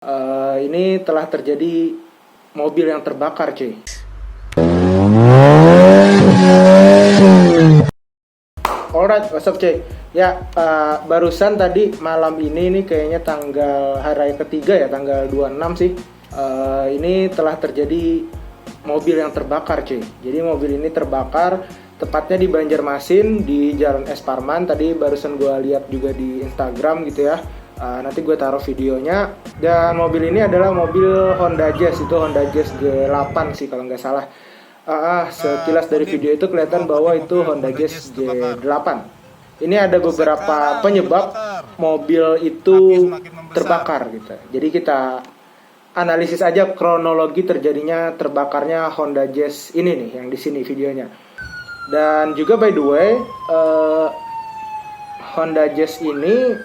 Ini telah terjadi mobil yang terbakar, cuy. Alright, what's up, cuy? Ya, barusan tadi malam ini nih kayaknya tanggal hari raya ketiga ya, tanggal 26 sih. Ini telah terjadi mobil yang terbakar, cuy. Jadi mobil ini terbakar tepatnya di Banjarmasin di Jalan Es Parman. Tadi barusan gue lihat juga di Instagram gitu ya. Nanti gue taruh videonya. Dan mobil ini adalah mobil Honda Jazz, itu Honda Jazz G8 sih kalau nggak salah. Sekilas dari video itu kelihatan bahwa itu Honda Jazz G8. Ini ada beberapa penyebab mobil itu terbakar gitu. Jadi kita analisis aja kronologi terjadinya terbakarnya Honda Jazz ini nih yang di sini videonya. Dan juga by the way, Honda Jazz ini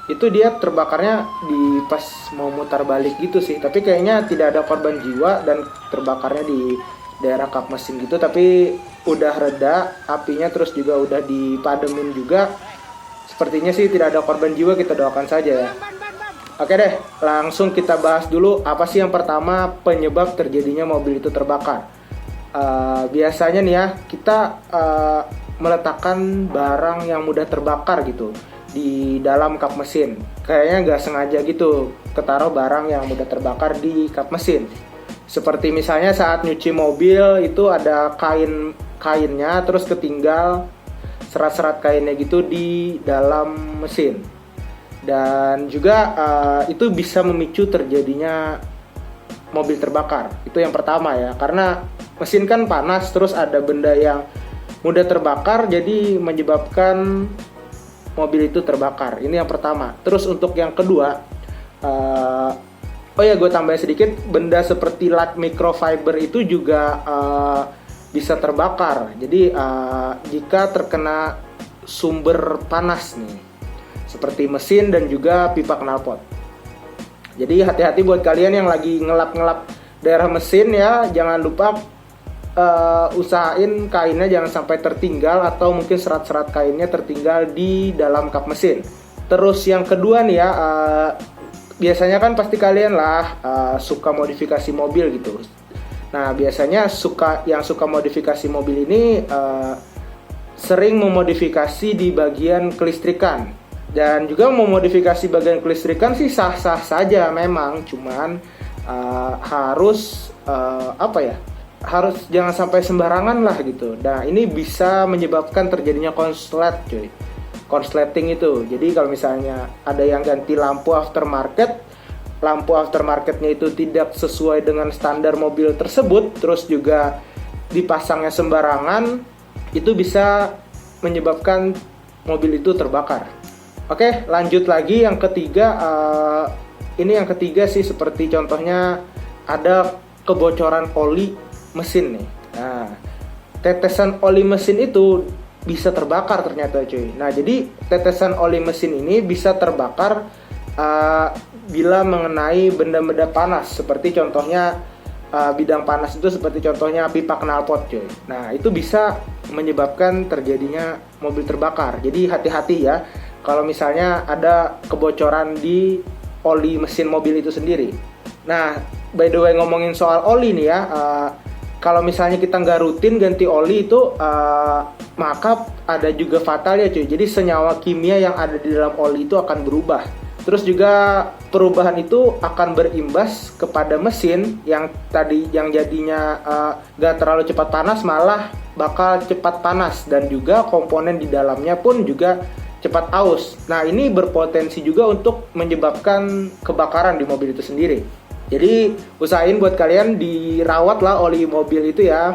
itu dia terbakarnya di pas mau mutar balik gitu sih, tapi kayaknya tidak ada korban jiwa dan terbakarnya di daerah kap mesin gitu, tapi udah reda apinya, terus juga udah dipademin juga. Sepertinya sih tidak ada korban jiwa, kita doakan saja ya. Oke deh, langsung kita bahas dulu apa sih yang pertama penyebab terjadinya mobil itu terbakar. Biasanya nih ya, kita meletakkan barang yang mudah terbakar gitu di dalam kap mesin. Kayaknya nggak sengaja gitu ketaruh barang yang mudah terbakar di kap mesin. Seperti misalnya saat nyuci mobil itu ada kainnya terus ketinggal serat-serat kainnya gitu di dalam mesin. Dan juga itu bisa memicu terjadinya mobil terbakar. Itu yang pertama ya, karena mesin kan panas terus ada benda yang mudah terbakar jadi menyebabkan mobil itu terbakar. Ini yang pertama. Terus untuk yang kedua, gue tambahin sedikit, benda seperti light microfiber itu juga bisa terbakar. Jadi jika terkena sumber panas nih, seperti mesin dan juga pipa knalpot. Jadi hati-hati buat kalian yang lagi ngelap-ngelap daerah mesin ya, jangan lupa usahain kainnya jangan sampai tertinggal atau mungkin serat-serat kainnya tertinggal di dalam kap mesin. Terus yang kedua nih ya, biasanya kan pasti kalian lah suka modifikasi mobil gitu. Nah biasanya yang suka modifikasi mobil ini sering memodifikasi di bagian kelistrikan. Dan juga memodifikasi bagian kelistrikan sih sah-sah saja memang, cuman harus harus jangan sampai sembarangan lah gitu. Nah ini bisa menyebabkan terjadinya konslet, cuy. Konsleting itu. Jadi kalau misalnya ada yang ganti lampu aftermarketnya itu tidak sesuai dengan standar mobil tersebut, terus juga dipasangnya sembarangan, itu bisa menyebabkan mobil itu terbakar. Oke, lanjut lagi yang ketiga. Ini yang ketiga sih, seperti contohnya ada kebocoran oli mesin nih. Nah, tetesan oli mesin itu bisa terbakar ternyata, cuy. Nah, jadi tetesan oli mesin ini bisa terbakar bila mengenai benda-benda panas, seperti contohnya bidang panas itu seperti contohnya pipa knalpot, cuy. Nah, itu bisa menyebabkan terjadinya mobil terbakar. Jadi hati-hati ya kalau misalnya ada kebocoran di oli mesin mobil itu sendiri. Nah, by the way ngomongin soal oli nih ya, kalau misalnya kita nggak rutin ganti oli itu, maka ada juga fatal ya cuy. Jadi senyawa kimia yang ada di dalam oli itu akan berubah. Terus juga perubahan itu akan berimbas kepada mesin yang jadinya nggak terlalu cepat panas, malah bakal cepat panas, dan juga komponen di dalamnya pun juga cepat aus. Nah ini berpotensi juga untuk menyebabkan kebakaran di mobil itu sendiri. Jadi usahain buat kalian dirawat lah oli mobil itu ya,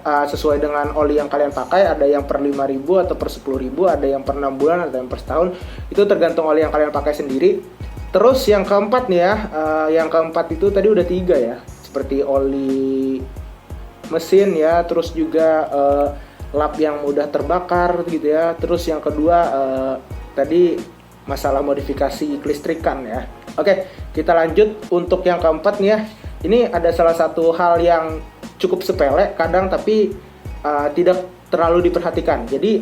sesuai dengan oli yang kalian pakai. Ada yang per 5.000 atau per 10.000, ada yang per 6 bulan, ada yang per setahun. Itu tergantung oli yang kalian pakai sendiri. Terus yang keempat nih ya, yang keempat itu tadi udah 3 ya, seperti oli mesin ya, terus juga lap yang mudah terbakar gitu ya. Terus yang kedua tadi masalah modifikasi kelistrikan ya. Oke, kita lanjut untuk yang keempat nih ya. Ini ada salah satu hal yang cukup sepele kadang, tapi tidak terlalu diperhatikan. Jadi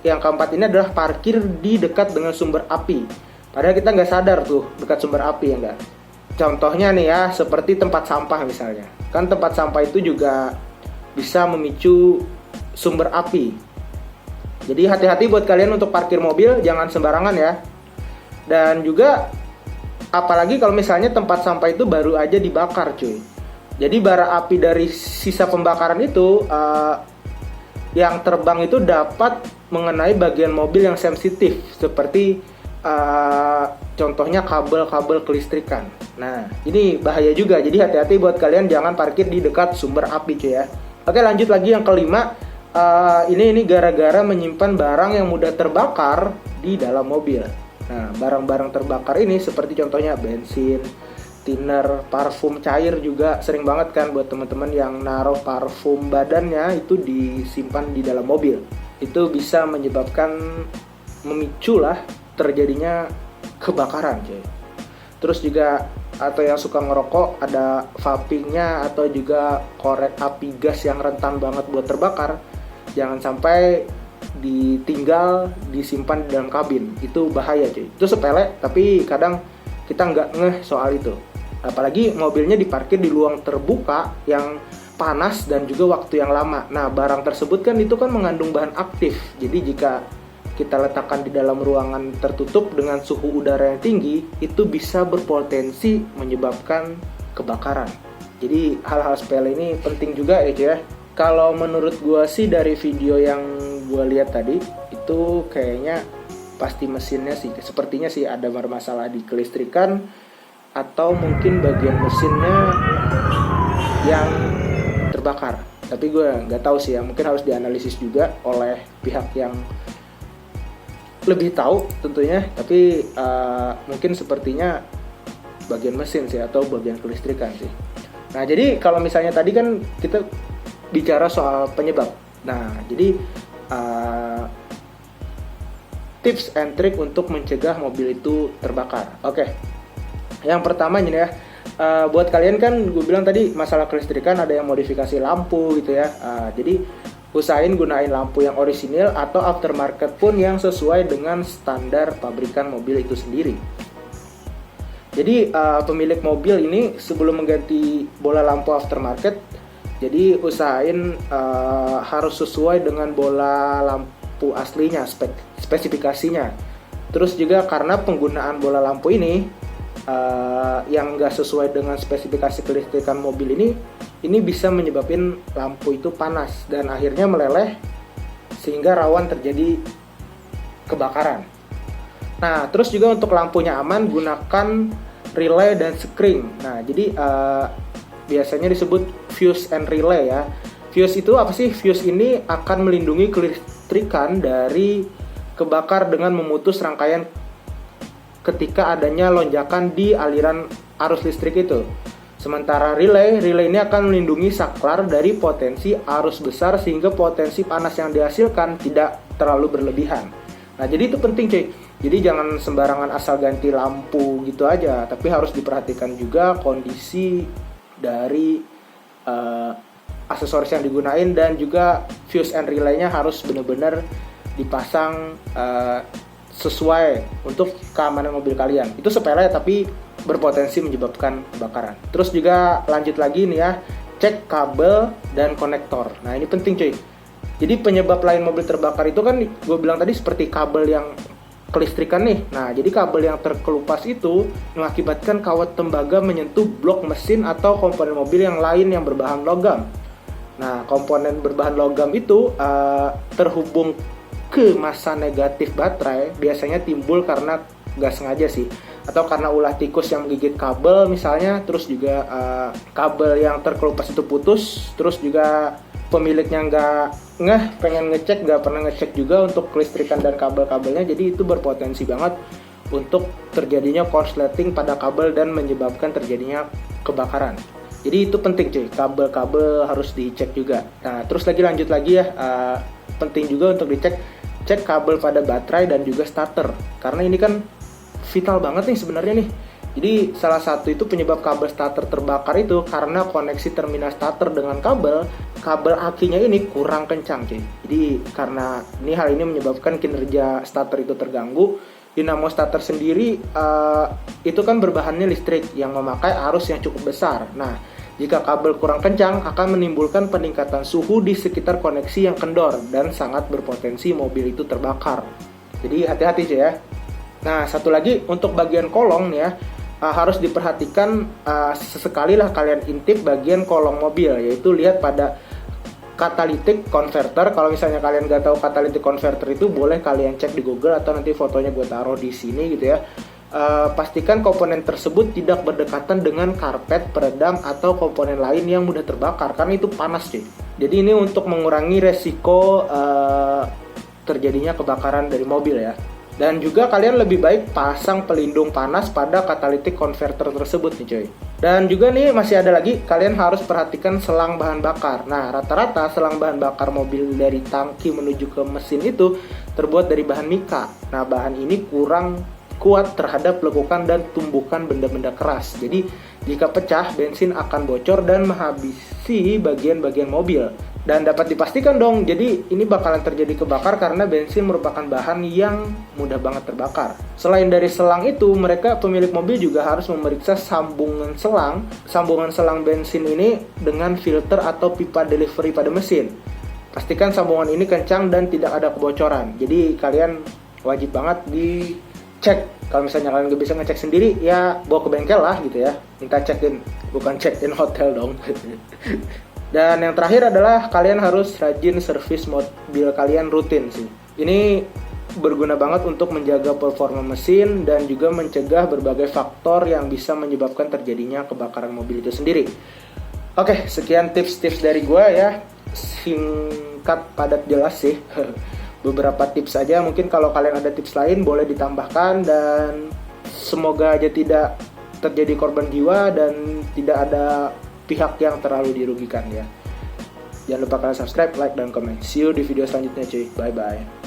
yang keempat ini adalah parkir di dekat dengan sumber api. Padahal kita nggak sadar tuh dekat sumber api ya enggak. Contohnya nih ya, seperti tempat sampah misalnya. Kan tempat sampah itu juga bisa memicu sumber api. Jadi hati-hati buat kalian untuk parkir mobil, jangan sembarangan ya. Dan juga apalagi kalau misalnya tempat sampah itu baru aja dibakar cuy. Jadi bara api dari sisa pembakaran itu yang terbang itu dapat mengenai bagian mobil yang sensitif, seperti contohnya kabel-kabel kelistrikan. Nah, ini bahaya juga. Jadi hati-hati buat kalian, jangan parkir di dekat sumber api cuy ya. Oke, lanjut lagi yang kelima. Ini gara-gara menyimpan barang yang mudah terbakar di dalam mobil. Nah, barang-barang terbakar ini seperti contohnya bensin, thinner, parfum cair juga sering banget kan buat teman-teman yang naruh parfum badannya itu disimpan di dalam mobil. Itu bisa menyebabkan, memicu lah terjadinya kebakaran cuy. Terus juga atau yang suka ngerokok, ada vapingnya atau juga korek api gas yang rentan banget buat terbakar. Jangan sampai ditinggal, disimpan di dalam kabin. Itu bahaya cuy. Itu sepele, tapi kadang kita nggak ngeh soal itu. Apalagi mobilnya diparkir di ruang terbuka yang panas dan juga waktu yang lama. Nah, barang tersebut kan itu kan mengandung bahan aktif. Jadi jika kita letakkan di dalam ruangan tertutup dengan suhu udara yang tinggi, itu bisa berpotensi menyebabkan kebakaran. Jadi hal-hal sepele ini penting juga ya cuy ya. Kalau menurut gue sih dari video yang gue lihat tadi, itu kayaknya pasti mesinnya sih, sepertinya sih ada masalah di kelistrikan, atau mungkin bagian mesinnya yang terbakar. Tapi gue nggak tahu sih ya, mungkin harus dianalisis juga oleh pihak yang lebih tahu tentunya. Tapi mungkin sepertinya bagian mesin sih atau bagian kelistrikan sih. Nah, jadi kalau misalnya tadi kan kita bicara soal penyebab. Nah, jadi tips and trick untuk mencegah mobil itu terbakar. Oke. Yang pertama ini ya, buat kalian kan gue bilang tadi masalah kelistrikan ada yang modifikasi lampu gitu ya. Jadi usahain gunain lampu yang orisinil atau aftermarket pun yang sesuai dengan standar pabrikan mobil itu sendiri. Jadi pemilik mobil ini sebelum mengganti bola lampu aftermarket, jadi usahain harus sesuai dengan bola lampu aslinya, spesifikasinya. Terus juga karena penggunaan bola lampu ini yang nggak sesuai dengan spesifikasi kelistrikan mobil ini bisa menyebabkan lampu itu panas dan akhirnya meleleh sehingga rawan terjadi kebakaran. Nah, terus juga untuk lampunya aman, gunakan relay dan skring. Nah, jadi biasanya disebut fuse and relay ya. Fuse itu apa sih? Fuse ini akan melindungi kelistrikan dari kebakar dengan memutus rangkaian ketika adanya lonjakan di aliran arus listrik itu. Sementara relay ini akan melindungi saklar dari potensi arus besar sehingga potensi panas yang dihasilkan tidak terlalu berlebihan. Nah, jadi itu penting cuy. Jadi jangan sembarangan asal ganti lampu gitu aja, tapi harus diperhatikan juga kondisi dari aksesoris yang digunain, dan juga fuse and relay-nya harus benar-benar dipasang sesuai untuk keamanan mobil kalian. Itu sepele tapi berpotensi menyebabkan kebakaran. Terus juga lanjut lagi nih ya, cek kabel dan konektor. Nah, ini penting cuy. Jadi penyebab lain mobil terbakar itu kan gue bilang tadi seperti kabel yang kelistrikan nih. Nah, jadi kabel yang terkelupas itu mengakibatkan kawat tembaga menyentuh blok mesin atau komponen mobil yang lain yang berbahan logam. Nah, komponen berbahan logam itu terhubung ke massa negatif baterai, biasanya timbul karena nggak sengaja sih, atau karena ulah tikus yang menggigit kabel misalnya. Terus juga kabel yang terkelupas itu putus, terus juga pemiliknya pengen ngecek, nggak pernah ngecek juga untuk kelistrikan dan kabel-kabelnya. Jadi itu berpotensi banget untuk terjadinya korsleting pada kabel dan menyebabkan terjadinya kebakaran. Jadi itu penting cuy, kabel-kabel harus dicek juga. Nah, terus lanjut lagi ya, penting juga untuk cek kabel pada baterai dan juga starter, karena ini kan vital banget nih sebenarnya nih. Jadi salah satu itu penyebab kabel starter terbakar itu karena koneksi terminal starter dengan kabel akinya ini kurang kencang cuy. Jadi karena hal ini menyebabkan kinerja starter itu terganggu Dinamo starter sendiri itu kan berbahannya listrik yang memakai arus yang cukup besar. Nah, jika kabel kurang kencang akan menimbulkan peningkatan suhu di sekitar koneksi yang kendor dan sangat berpotensi mobil itu terbakar. Jadi hati-hati aja ya. Nah, satu lagi untuk bagian kolong ya, harus diperhatikan sesekali lah kalian intip bagian kolong mobil, yaitu lihat pada catalytic converter. Kalau misalnya kalian nggak tahu catalytic converter itu, boleh kalian cek di Google atau nanti fotonya gue taruh di sini gitu ya. Pastikan komponen tersebut tidak berdekatan dengan karpet peredam atau komponen lain yang mudah terbakar, karena itu panas cuy. Jadi ini untuk mengurangi resiko terjadinya kebakaran dari mobil ya. Dan juga kalian lebih baik pasang pelindung panas pada catalytic converter tersebut nih coy. Dan juga nih masih ada lagi, kalian harus perhatikan selang bahan bakar. Nah, rata-rata selang bahan bakar mobil dari tangki menuju ke mesin itu terbuat dari bahan mika. Nah, bahan ini kurang kuat terhadap lekukan dan tumbukan benda-benda keras. Jadi, jika pecah, bensin akan bocor dan menghabisi bagian-bagian mobil. Dan dapat dipastikan dong, jadi ini bakalan terjadi kebakar karena bensin merupakan bahan yang mudah banget terbakar. Selain dari selang itu, pemilik mobil juga harus memeriksa sambungan selang bensin ini dengan filter atau pipa delivery pada mesin. Pastikan sambungan ini kencang dan tidak ada kebocoran. Jadi kalian wajib banget dicek. Kalau misalnya kalian gak bisa ngecek sendiri, ya bawa ke bengkel lah gitu ya. Minta check-in, bukan check-in hotel dong. Dan yang terakhir adalah kalian harus rajin servis mobil kalian rutin sih. Ini berguna banget untuk menjaga performa mesin dan juga mencegah berbagai faktor yang bisa menyebabkan terjadinya kebakaran mobil itu sendiri. Oke, sekian tips-tips dari gue ya. Singkat, padat, jelas sih. Beberapa tips aja, mungkin kalau kalian ada tips lain boleh ditambahkan, dan semoga aja tidak terjadi korban jiwa dan tidak ada pihak yang terlalu dirugikan ya. Jangan lupa kalian subscribe, like, dan komen. See you di video selanjutnya cuy. Bye bye.